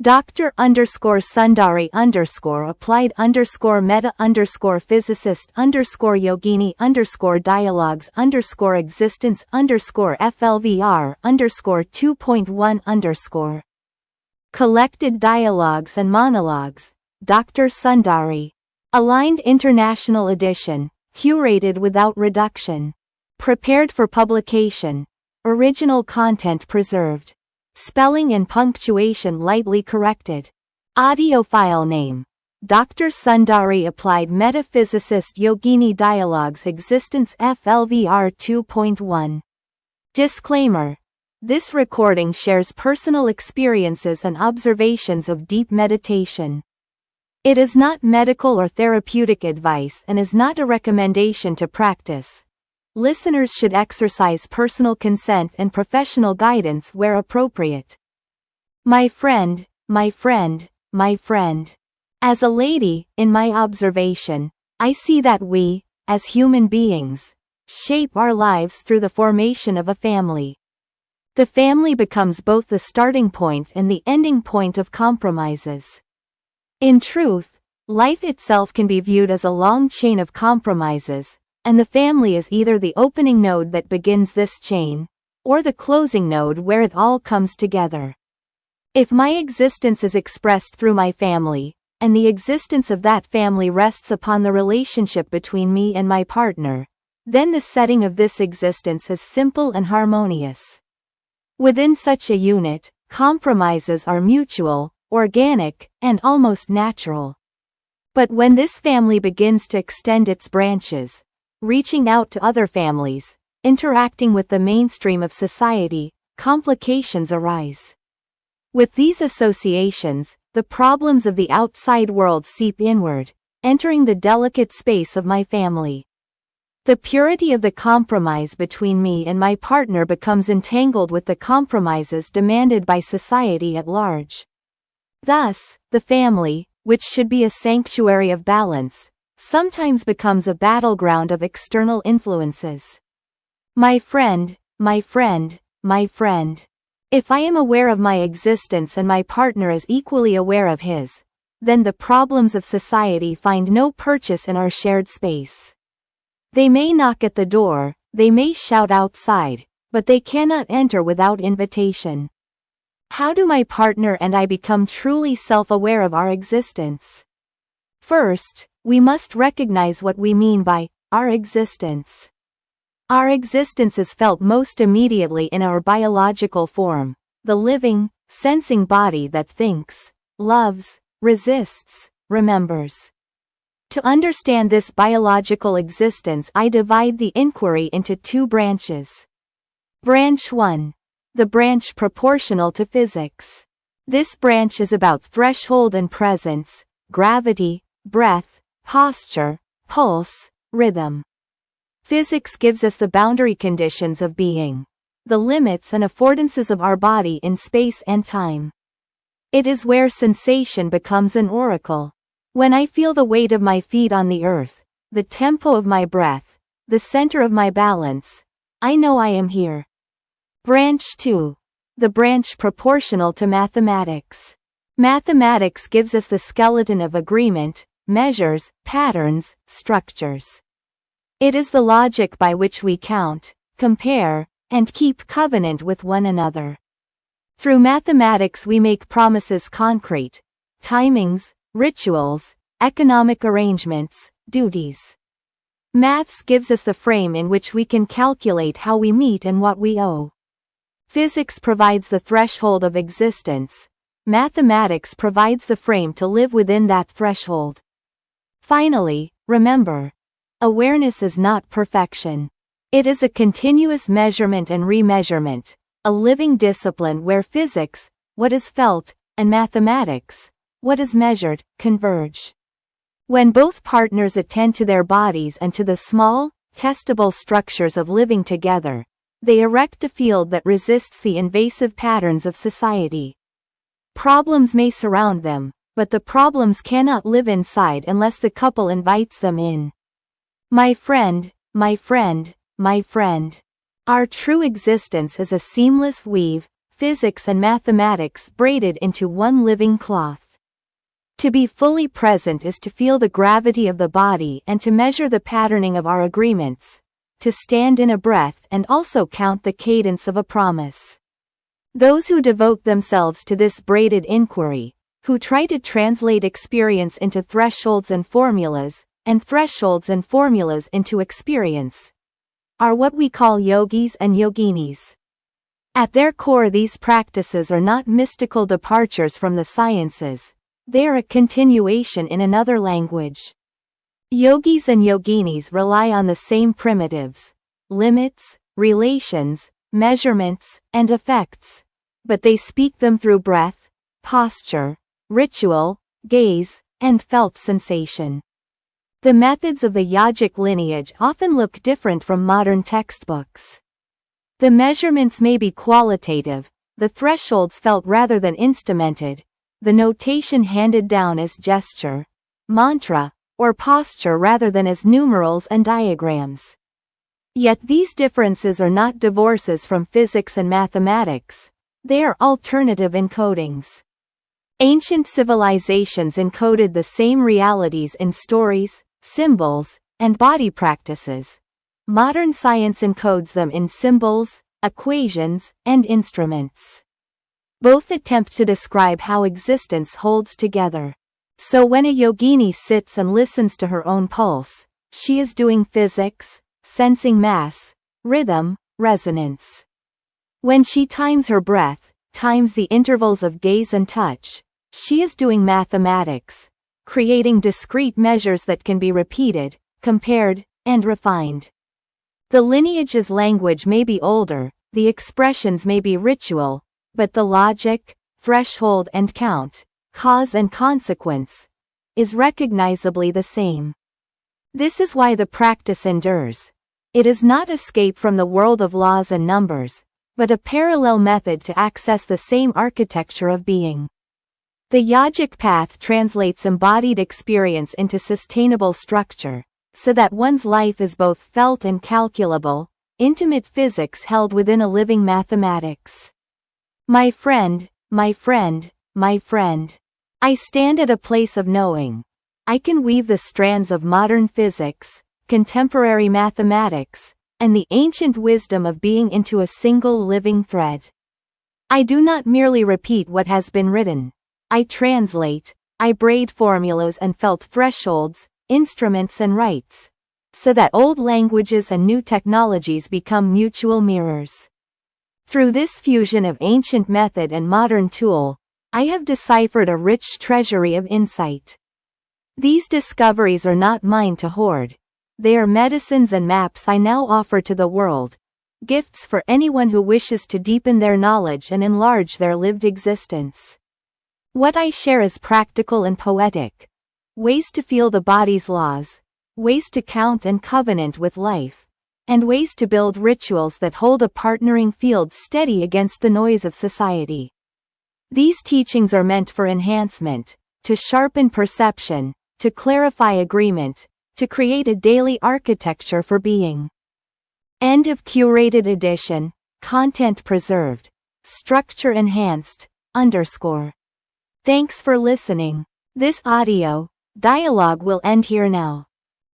Dr_Meta_Physicist_Yogini_Meta_Physicist_Meta_Physicist_2.1_ Collected Dialogues and Monologues, Dr. Sundari. Aligned International Edition, curated without reduction. Prepared for publication. Original content preserved. Spelling and punctuation lightly corrected. Audio file name. Dr. Sundari Applied Meta-Physicist Yogini Dialogues Existence flvr 2.1. Disclaimer. This recording shares personal experiences and observations of deep meditation. It is not medical or therapeutic advice and is not a recommendation to practice. Listeners should exercise personal consent and professional guidance where appropriate. My friend, my friend, my friend. As a lady, in my observation, I see that we, as human beings, shape our lives through the formation of a family. The family becomes both the starting point and the ending point of compromises. In truth, life itself can be viewed as a long chain of compromises, and the family is either the opening node that begins this chain, or the closing node where it all comes together. If my existence is expressed through my family, and the existence of that family rests upon the relationship between me and my partner, then the setting of this existence is simple and harmonious. Within such a unit, compromises are mutual, organic, and almost natural. But when this family begins to extend its branches, reaching out to other families, interacting with the mainstream of society, complications arise. With these associations, the problems of the outside world seep inward, entering the delicate space of my family. The purity of the compromise between me and my partner becomes entangled with the compromises demanded by society at large. Thus, the family, which should be a sanctuary of balance, sometimes becomes a battleground of external influences. My friend, my friend, my friend. If I am aware of my existence and my partner is equally aware of his, then the problems of society find no purchase in our shared space. They may knock at the door, they may shout outside, but they cannot enter without invitation. How do my partner and I become truly self-aware of our existence? First, we must recognize what we mean by our existence. Our existence is felt most immediately in our biological form, the living, sensing body that thinks, loves, resists, remembers. To understand this biological existence, I divide the inquiry into two branches. Branch 1. The branch proportional to physics. This branch is about threshold and presence, gravity, breath, posture, pulse, rhythm. Physics gives us the boundary conditions of being, the limits and affordances of our body in space and time. It is where sensation becomes an oracle. When I feel the weight of my feet on the earth, the tempo of my breath, the center of my balance, I know I am here. Branch 2. The branch proportional to mathematics. Mathematics gives us the skeleton of agreement, measures, patterns, structures. It is the logic by which we count, compare, and keep covenant with one another. Through mathematics we make promises concrete, timings, rituals, economic arrangements, duties. Maths gives us the frame in which we can calculate how we meet and what we owe. Physics provides the threshold of existence. Mathematics provides the frame to live within that threshold. Finally, remember, awareness is not perfection. It is a continuous measurement and remeasurement, a living discipline where physics, what is felt, and mathematics, what is measured, converge. When both partners attend to their bodies and to the small, testable structures of living together, they erect a field that resists the invasive patterns of society. Problems may surround them, but the problems cannot live inside unless the couple invites them in. My friend, my friend, my friend. Our true existence is a seamless weave, physics and mathematics braided into one living cloth. To be fully present is to feel the gravity of the body and to measure the patterning of our agreements, to stand in a breath and also count the cadence of a promise. Those who devote themselves to this braided inquiry, who try to translate experience into thresholds and formulas into experience, are what we call yogis and yoginis. At their core, these practices are not mystical departures from the sciences, they are a continuation in another language. Yogis and yoginis rely on the same primitives, limits, relations, measurements, and effects, but they speak them through breath, posture, ritual, gaze, and felt sensation. The methods of the yogic lineage often look different from modern textbooks. The measurements may be qualitative, the thresholds felt rather than instrumented, the notation handed down as gesture, mantra, or posture rather than as numerals and diagrams. Yet these differences are not divorces from physics and mathematics, they are alternative encodings. Ancient civilizations encoded the same realities in stories, symbols, and body practices. Modern science encodes them in symbols, equations, and instruments. Both attempt to describe how existence holds together. So when a yogini sits and listens to her own pulse, she is doing physics, sensing mass, rhythm, resonance. When she times her breath, times the intervals of gaze and touch, she is doing mathematics, creating discrete measures that can be repeated, compared, and refined. The lineage's language may be older, the expressions may be ritual, but the logic, threshold and count, cause and consequence, is recognizably the same. This is why the practice endures. It is not escape from the world of laws and numbers, but a parallel method to access the same architecture of being. The yogic path translates embodied experience into sustainable structure, so that one's life is both felt and calculable, intimate physics held within a living mathematics. My friend, my friend, my friend. I stand at a place of knowing. I can weave the strands of modern physics, contemporary mathematics, and the ancient wisdom of being into a single living thread. I do not merely repeat what has been written. I translate, I braid formulas and felt thresholds, instruments and rites, so that old languages and new technologies become mutual mirrors. Through this fusion of ancient method and modern tool, I have deciphered a rich treasury of insight. These discoveries are not mine to hoard. They are medicines and maps I now offer to the world, gifts for anyone who wishes to deepen their knowledge and enlarge their lived existence. What I share is practical and poetic. Ways to feel the body's laws, ways to count and covenant with life, and ways to build rituals that hold a partnering field steady against the noise of society. These teachings are meant for enhancement, to sharpen perception, to clarify agreement, to create a daily architecture for being. End of curated edition, content preserved, structure enhanced, _. Thanks for listening. This audio dialogue will end here now.